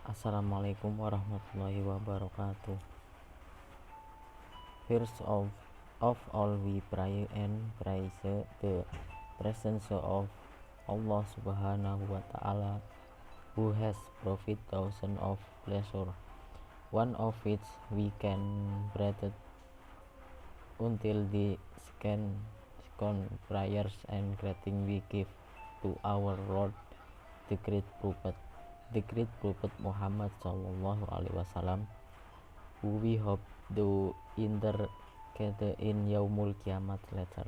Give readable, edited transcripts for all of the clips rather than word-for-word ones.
Assalamualaikum warahmatullahi wabarakatuh. First of all, we pray and praise the presence of Allah Subhanahu wa Ta'ala, who has provided thousands of pleasure, one of which we can breathe until the second prayers and greeting we give to our Lord, the great prophet Muhammad sallallahu alaihi wasallam, who we hope to intercede in Yaumul Kiamat later,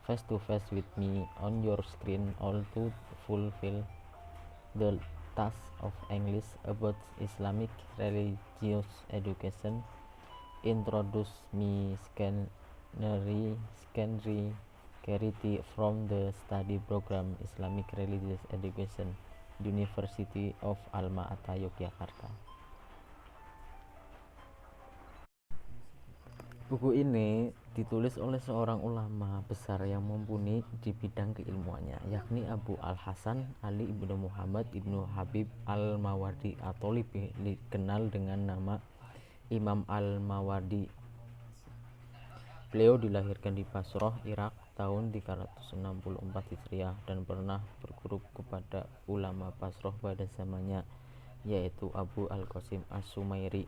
face to face with me on your screen, all to fulfill the task of English about Islamic religious education, introduce me secondary charity from the study program Islamic Religious Education, University of Alma Ata Yogyakarta. Buku ini ditulis oleh seorang ulama besar yang mumpuni di bidang keilmuannya, yakni Abu Al-Hasan Ali ibnu Muhammad ibnu Habib Al-Mawardi atau lebih dikenal dengan nama Imam Al-Mawardi. Beliau dilahirkan di Basrah, Irak tahun 364 Hijriah dan pernah berguru kepada ulama Basrah pada zamannya, yaitu Abu Al-Qasim As-Sumairi.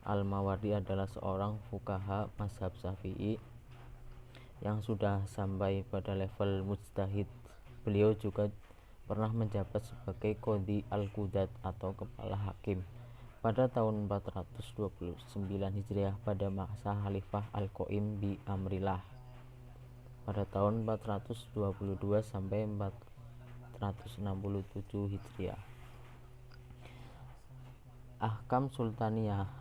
Al-Mawardi adalah seorang fuqaha mazhab Syafi'i yang sudah sampai pada level mujtahid. Beliau juga pernah menjabat sebagai qadhi al-qudat atau kepala hakim pada tahun 429 Hijriah pada masa Khalifah Al-Qaim bi Amrillah pada tahun 422 sampai 467 Hijriah. Ahkam Sultaniyah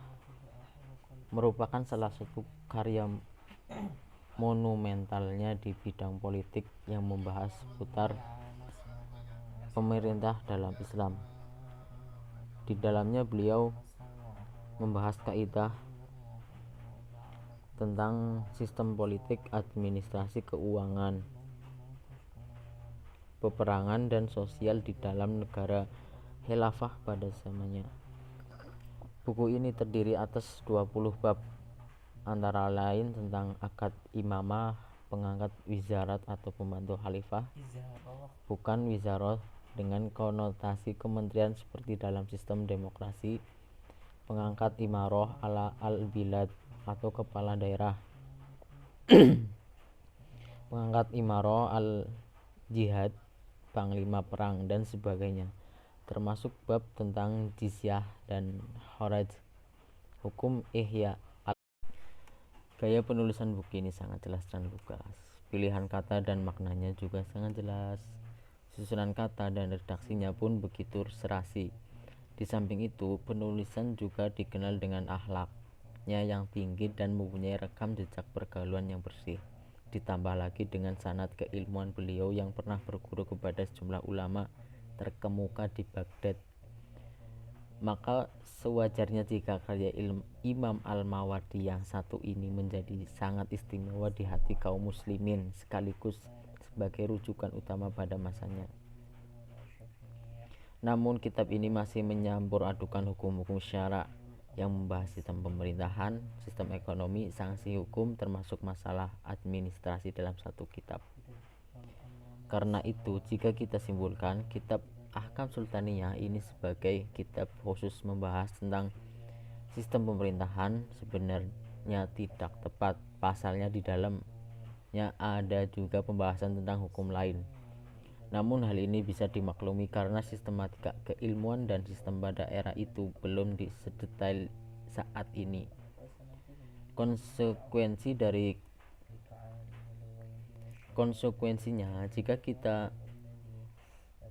merupakan salah satu karya monumentalnya di bidang politik yang membahas seputar pemerintah dalam Islam. Di dalamnya beliau membahas kaidah tentang sistem politik, administrasi keuangan, peperangan dan sosial di dalam negara khilafah pada zamannya. Buku ini terdiri atas 20 bab, antara lain tentang akad imamah, pengangkat wizarat atau pembantu khalifah, bukan wizaroh dengan konotasi kementerian seperti dalam sistem demokrasi, pengangkat imaroh ala al-bilad atau kepala daerah, pengangkat imaroh al-jihad, panglima perang, dan sebagainya, termasuk bab tentang jizyah dan kharaj, hukum ihya. Gaya penulisan buku ini sangat jelas dan lugas. Pilihan kata dan maknanya juga sangat jelas. Susunan kata dan redaksinya pun begitu serasi. Di samping itu, penulisan juga dikenal dengan akhlaknya yang tinggi dan mempunyai rekam jejak pergaulan yang bersih. Ditambah lagi dengan sanad keilmuan beliau yang pernah berguru kepada sejumlah ulama terkemuka di Baghdad. Maka sewajarnya jika karya Imam Al-Mawardi yang satu ini menjadi sangat istimewa di hati kaum muslimin sekaligus sebagai rujukan utama pada masanya. Namun kitab ini masih menyampur adukan hukum-hukum syara yang membahas sistem pemerintahan, sistem ekonomi, sanksi hukum, termasuk masalah administrasi dalam satu kitab. Karena itu, jika kita simpulkan kitab Ahkam Sultaniyah ini sebagai kitab khusus membahas tentang sistem pemerintahan, sebenarnya tidak tepat. Pasalnya di dalamnya ada juga pembahasan tentang hukum lain. Namun hal ini bisa dimaklumi karena sistematika keilmuan dan sistem pada era itu belum sedetail saat ini. Konsekuensinya, jika kita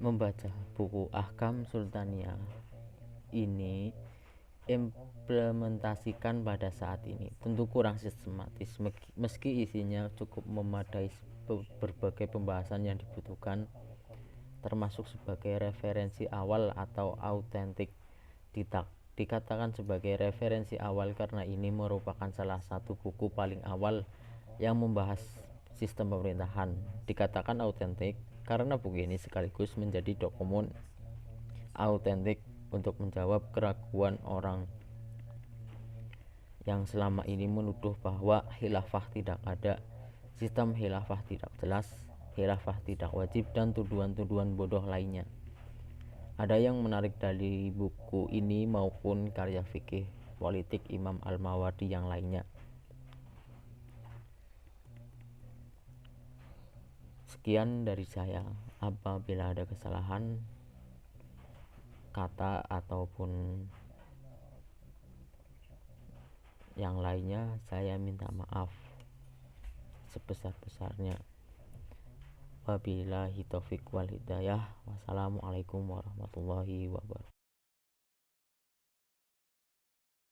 membaca buku Ahkam Sultaniyah ini implementasikan pada saat ini tentu kurang sistematis, meski isinya cukup memadai berbagai pembahasan yang dibutuhkan, termasuk sebagai referensi awal atau autentik. Dikatakan sebagai referensi awal karena ini merupakan salah satu buku paling awal yang membahas sistem pemerintahan. Dikatakan autentik karena buku ini sekaligus menjadi dokumen autentik untuk menjawab keraguan orang yang selama ini menuduh bahwa khilafah tidak ada, sistem khilafah tidak jelas, khilafah tidak wajib, dan tuduhan-tuduhan bodoh lainnya. Ada yang menarik dari buku ini maupun karya fikih politik Imam Al-Mawardi yang lainnya. Sekian dari saya. Apabila ada kesalahan kata ataupun yang lainnya, saya minta maaf sebesar-besarnya. Wabillahi taufiq wal hidayah. Wassalamualaikum warahmatullahi wabarakatuh.